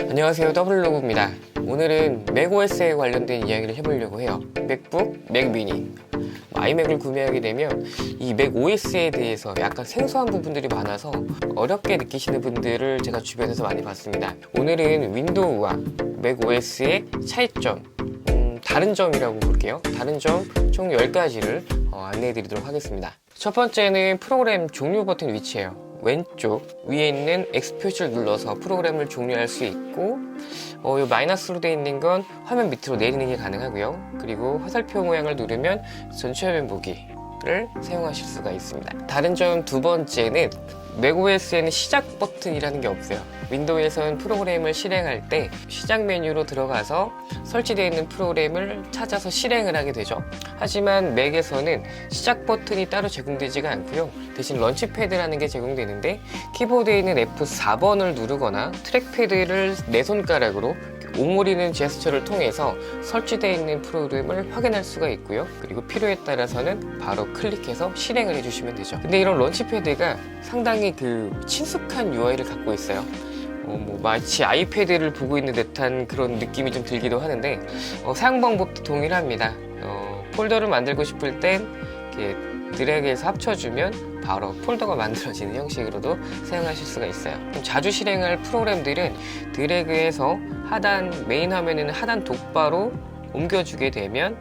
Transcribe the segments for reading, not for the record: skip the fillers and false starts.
안녕하세요, 더블로그입니다. 오늘은 맥OS에 관련된 이야기를 해보려고 해요. 맥북, 맥미니, 아이맥을 구매하게 되면 이 맥OS에 대해서 약간 생소한 부분들이 많아서 어렵게 느끼시는 분들을 제가 주변에서 많이 봤습니다. 오늘은 윈도우와 맥OS의 차이점, 다른 점이라고 볼게요. 다른 점 총 10가지를 안내해 드리도록 하겠습니다. 첫 번째는 프로그램 종료 버튼 위치예요. 왼쪽 위에 있는 X 표시를 눌러서 프로그램을 종료할 수 있고, 이 마이너스로 되어 있는 건 화면 밑으로 내리는 게 가능하고요. 그리고 화살표 모양을 누르면 전체 화면 보기를 사용하실 수가 있습니다. 다른 점 두 번째는 맥OS에는 시작 버튼이라는 게 없어요. 윈도우에서는 프로그램을 실행할 때 시작 메뉴로 들어가서 설치되어 있는 프로그램을 찾아서 실행을 하게 되죠. 하지만 맥에서는 시작 버튼이 따로 제공되지가 않고요. 대신 런치패드라는 게 제공되는데, 키보드에 있는 F4번을 누르거나 트랙패드를 내 손가락으로 오므리는 제스처를 통해서 설치되어 있는 프로그램을 확인할 수가 있고요. 그리고 필요에 따라서는 바로 클릭해서 실행을 해주시면 되죠. 근데 이런 런치패드가 상당히 친숙한 UI를 갖고 있어요. 마치 아이패드를 보고 있는 듯한 그런 느낌이 좀 들기도 하는데, 사용 방법도 동일합니다. 폴더를 만들고 싶을 땐 이렇게 드래그해서 합쳐주면 바로 폴더가 만들어지는 형식으로도 사용하실 수가 있어요. 자주 실행할 프로그램들은 드래그해서 하단, 메인 화면에는 하단 독바로 옮겨주게 되면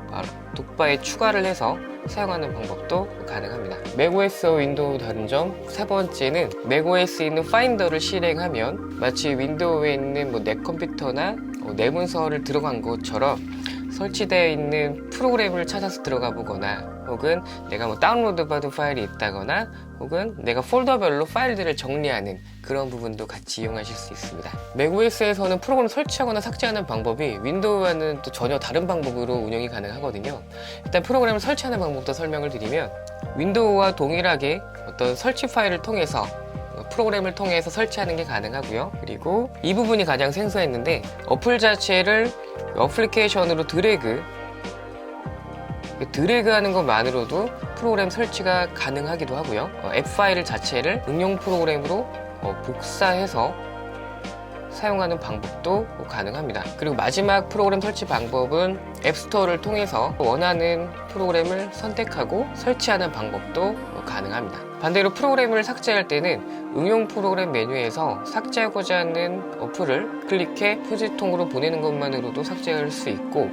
바로 독바에 추가를 해서 사용하는 방법도 가능합니다. 맥OS와 윈도우 다른 점 세 번째는, 맥OS에 있는 파인더를 실행하면 마치 윈도우에 있는 내 컴퓨터나 내 문서를 들어간 것처럼 설치되어 있는 프로그램을 찾아서 들어가 보거나, 혹은 내가 다운로드 받은 파일이 있다거나, 혹은 내가 폴더별로 파일들을 정리하는 그런 부분도 같이 이용하실 수 있습니다. 맥OS에서는 프로그램을 설치하거나 삭제하는 방법이 윈도우와는 또 전혀 다른 방법으로 운영이 가능하거든요. 일단 프로그램을 설치하는 방법도 설명을 드리면, 윈도우와 동일하게 어떤 설치 파일을 통해서 프로그램을 통해서 설치하는 게 가능하고요. 그리고 이 부분이 가장 생소했는데, 어플 자체를 어플리케이션으로 드래그하는 것만으로도 프로그램 설치가 가능하기도 하고요. 앱 파일 자체를 응용 프로그램으로 복사해서 사용하는 방법도 가능합니다. 그리고 마지막 프로그램 설치 방법은 앱스토어를 통해서 원하는 프로그램을 선택하고 설치하는 방법도 가능합니다. 반대로 프로그램을 삭제할 때는 응용 프로그램 메뉴에서 삭제하고자 하는 어플을 클릭해 휴지통으로 보내는 것만으로도 삭제할 수 있고,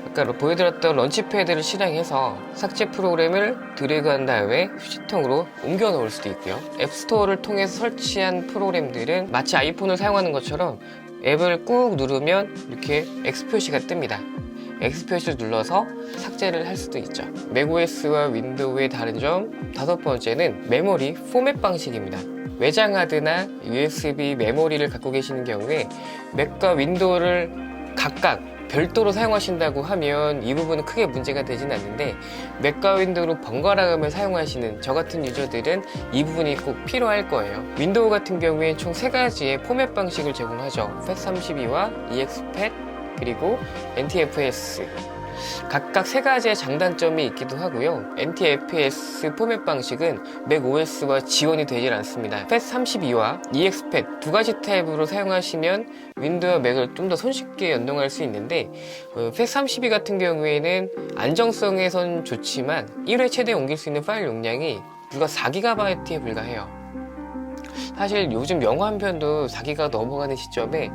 아까 보여드렸던 런치패드를 실행해서 삭제 프로그램을 드래그한 다음에 휴지통으로 옮겨 놓을 수도 있고요. 앱스토어를 통해서 설치한 프로그램들은 마치 아이폰을 사용하는 것처럼 앱을 꾹 누르면 이렇게 X 표시가 뜹니다. X 표시를 눌러서 삭제를 할 수도 있죠. 맥OS와 윈도우의 다른 점 다섯 번째는 메모리 포맷 방식입니다. 외장 하드나 USB 메모리를 갖고 계시는 경우에 맥과 윈도우를 각각 별도로 사용하신다고 하면 이 부분은 크게 문제가 되진 않는데, 맥과 윈도우로 번갈아가며 사용하시는 저 같은 유저들은 이 부분이 꼭 필요할 거예요. 윈도우 같은 경우엔 총 3가지의 포맷 방식을 제공하죠. FAT32와 EXFAT, 그리고 NTFS. 각각 3가지의 장단점이 있기도 하고요. NTFS 포맷 방식은 맥OS와 지원이 되질 않습니다. FAT32와 EXFAT 2가지 타입으로 사용하시면 윈도우와 맥을 좀 더 손쉽게 연동할 수 있는데, FAT32 같은 경우에는 안정성에선 좋지만 1회 최대 옮길 수 있는 파일 용량이 불과 4GB에 불과해요. 사실 요즘 영화 한 편도 4기가 넘어가는 시점에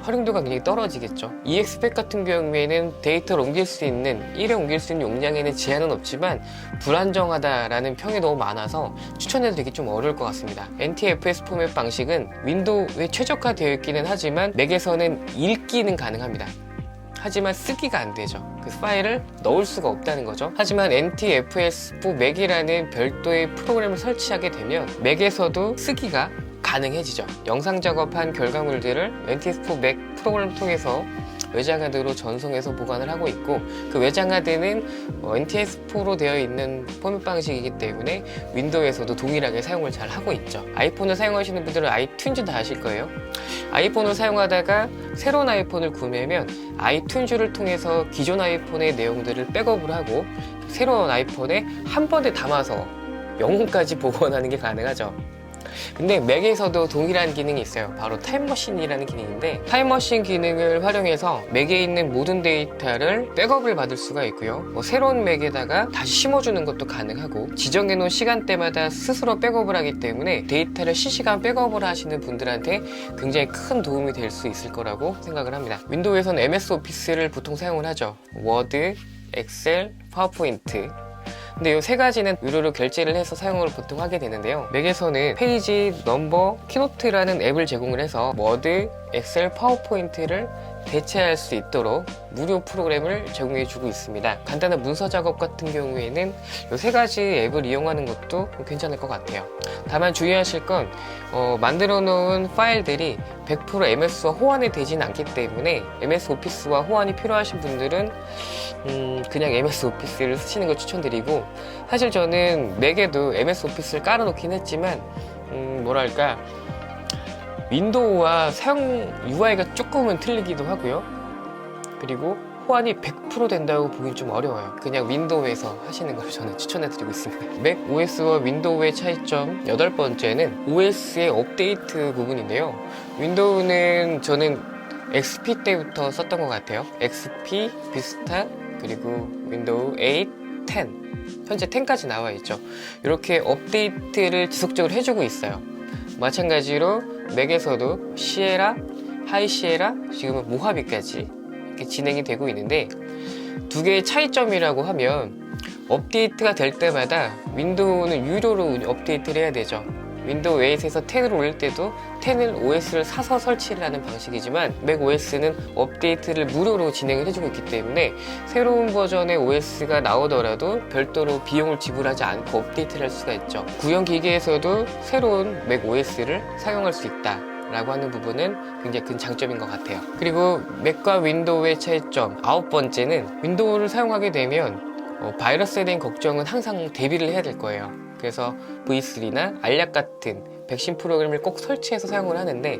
활용도가 굉장히 떨어지겠죠. EXFAT 같은 경우에는 데이터를 옮길 수 있는, 1회 옮길 수 있는 용량에는 제한은 없지만 불안정하다라는 평이 너무 많아서 추천해드리기 좀 어려울 것 같습니다. NTFS 포맷 방식은 윈도우에 최적화되어 있기는 하지만 맥에서는 읽기는 가능합니다. 하지만 쓰기가 안 되죠. 그 파일을 넣을 수가 없다는 거죠. 하지만 NTFS4 맥이라는 별도의 프로그램을 설치하게 되면 맥에서도 쓰기가 가능해지죠. 영상 작업한 결과물들을 NTFS4 맥 프로그램을 통해서 외장하드로 전송해서 보관을 하고 있고, 그 외장하드는 NTFS4로 되어 있는 포맷 방식이기 때문에 윈도우에서도 동일하게 사용을 잘 하고 있죠. 아이폰을 사용하시는 분들은 아이튠즈 다 아실 거예요. 아이폰을 사용하다가 새로운 아이폰을 구매하면 아이튠즈를 통해서 기존 아이폰의 내용들을 백업을 하고 새로운 아이폰에 한 번에 담아서 영혼까지 복원하는 게 가능하죠. 근데 맥에서도 동일한 기능이 있어요. 바로 타임머신이라는 기능인데, 타임머신 기능을 활용해서 맥에 있는 모든 데이터를 백업을 받을 수가 있고요. 새로운 맥에다가 다시 심어주는 것도 가능하고, 지정해놓은 시간대마다 스스로 백업을 하기 때문에 데이터를 실시간 백업을 하시는 분들한테 굉장히 큰 도움이 될 수 있을 거라고 생각을 합니다. 윈도우에서는 MS 오피스를 보통 사용을 하죠. 워드, 엑셀, 파워포인트. 근데 이 세 가지는 유료로 결제를 해서 사용을 보통 하게 되는데요. 맥에서는 페이지, 넘버, 키노트라는 앱을 제공을 해서 워드, 엑셀, 파워포인트를 대체할 수 있도록 무료 프로그램을 제공해 주고 있습니다. 간단한 문서 작업 같은 경우에는 이 세 가지 앱을 이용하는 것도 괜찮을 것 같아요. 다만 주의하실 건 만들어 놓은 파일들이 100% MS와 호환이 되진 않기 때문에 MS 오피스와 호환이 필요하신 분들은 그냥 MS 오피스를 쓰시는 걸 추천드리고, 사실 저는 맥에도 MS 오피스를 깔아놓긴 했지만 뭐랄까, 윈도우와 사용 UI가 조금은 틀리기도 하고요. 그리고 호환이 100% 된다고 보긴 좀 어려워요. 그냥 윈도우에서 하시는 걸 저는 추천해드리고 있습니다. 맥 OS와 윈도우의 차이점 8번째는 OS의 업데이트 부분인데요. 윈도우는 저는 XP 때부터 썼던 것 같아요. XP, 비스타, 그리고 윈도우 8, 10, 현재 10까지 나와 있죠. 이렇게 업데이트를 지속적으로 해주고 있어요. 마찬가지로 맥에서도 시에라, 하이시에라, 지금은 모하비까지 이렇게 진행이 되고 있는데, 두 개의 차이점이라고 하면 업데이트가 될 때마다 윈도우는 유료로 업데이트를 해야 되죠. 윈도우 8에서 10으로 올릴 때도 10을 OS를 사서 설치를 하는 방식이지만, 맥 OS는 업데이트를 무료로 진행을 해주고 있기 때문에 새로운 버전의 OS가 나오더라도 별도로 비용을 지불하지 않고 업데이트를 할 수가 있죠. 구형 기기에서도 새로운 맥 OS를 사용할 수 있다 라고 하는 부분은 굉장히 큰 장점인 것 같아요. 그리고 맥과 윈도우의 차이점 9번째는, 윈도우를 사용하게 되면 바이러스에 대한 걱정은 항상 대비를 해야 될 거예요. 그래서 V3나 알약 같은 백신 프로그램을 꼭 설치해서 사용을 하는데,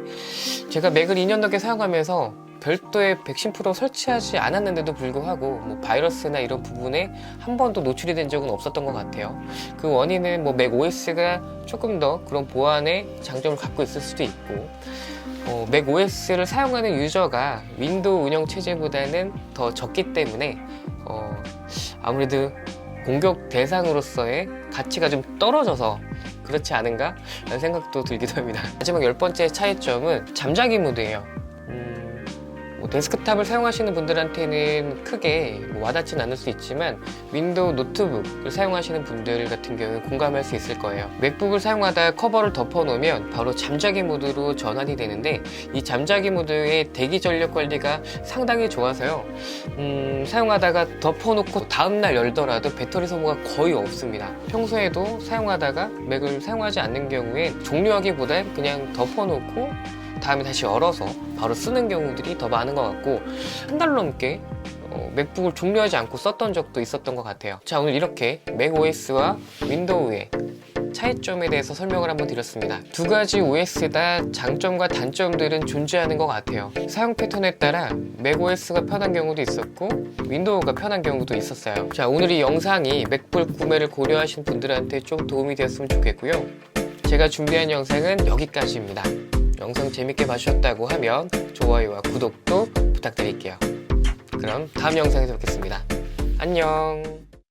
제가 맥을 2년 넘게 사용하면서 별도의 백신 프로 설치하지 않았는데도 불구하고 바이러스나 이런 부분에 한 번도 노출이 된 적은 없었던 것 같아요. 그 원인은 맥 OS가 조금 더 그런 보안의 장점을 갖고 있을 수도 있고, 맥 OS를 사용하는 유저가 윈도우 운영 체제보다는 더 적기 때문에 아무래도 공격 대상으로서의 가치가 좀 떨어져서 그렇지 않은가 라는 생각도 들기도 합니다. 마지막 10번째 차이점은 잠자기 모드예요. 데스크탑을 사용하시는 분들한테는 크게 와닿진 않을 수 있지만, 윈도우 노트북을 사용하시는 분들 같은 경우는 공감할 수 있을 거예요. 맥북을 사용하다 커버를 덮어놓으면 바로 잠자기 모드로 전환이 되는데, 이 잠자기 모드의 대기 전력 관리가 상당히 좋아서요. 사용하다가 덮어놓고 다음날 열더라도 배터리 소모가 거의 없습니다. 평소에도 사용하다가 맥을 사용하지 않는 경우에 종료하기보단 그냥 덮어놓고 다음에 다시 열어서 바로 쓰는 경우들이 더 많은 것 같고, 한 달 넘게 맥북을 종료하지 않고 썼던 적도 있었던 것 같아요. 자, 오늘 이렇게 맥 OS와 윈도우의 차이점에 대해서 설명을 한번 드렸습니다. 두 가지 OS 다 장점과 단점들은 존재하는 것 같아요. 사용 패턴에 따라 맥 OS가 편한 경우도 있었고 윈도우가 편한 경우도 있었어요. 자, 오늘 이 영상이 맥북 구매를 고려하신 분들한테 좀 도움이 되었으면 좋겠고요. 제가 준비한 영상은 여기까지입니다. 영상 재밌게 봐주셨다고 하면 좋아요와 구독도 부탁드릴게요. 그럼 다음 영상에서 뵙겠습니다. 안녕.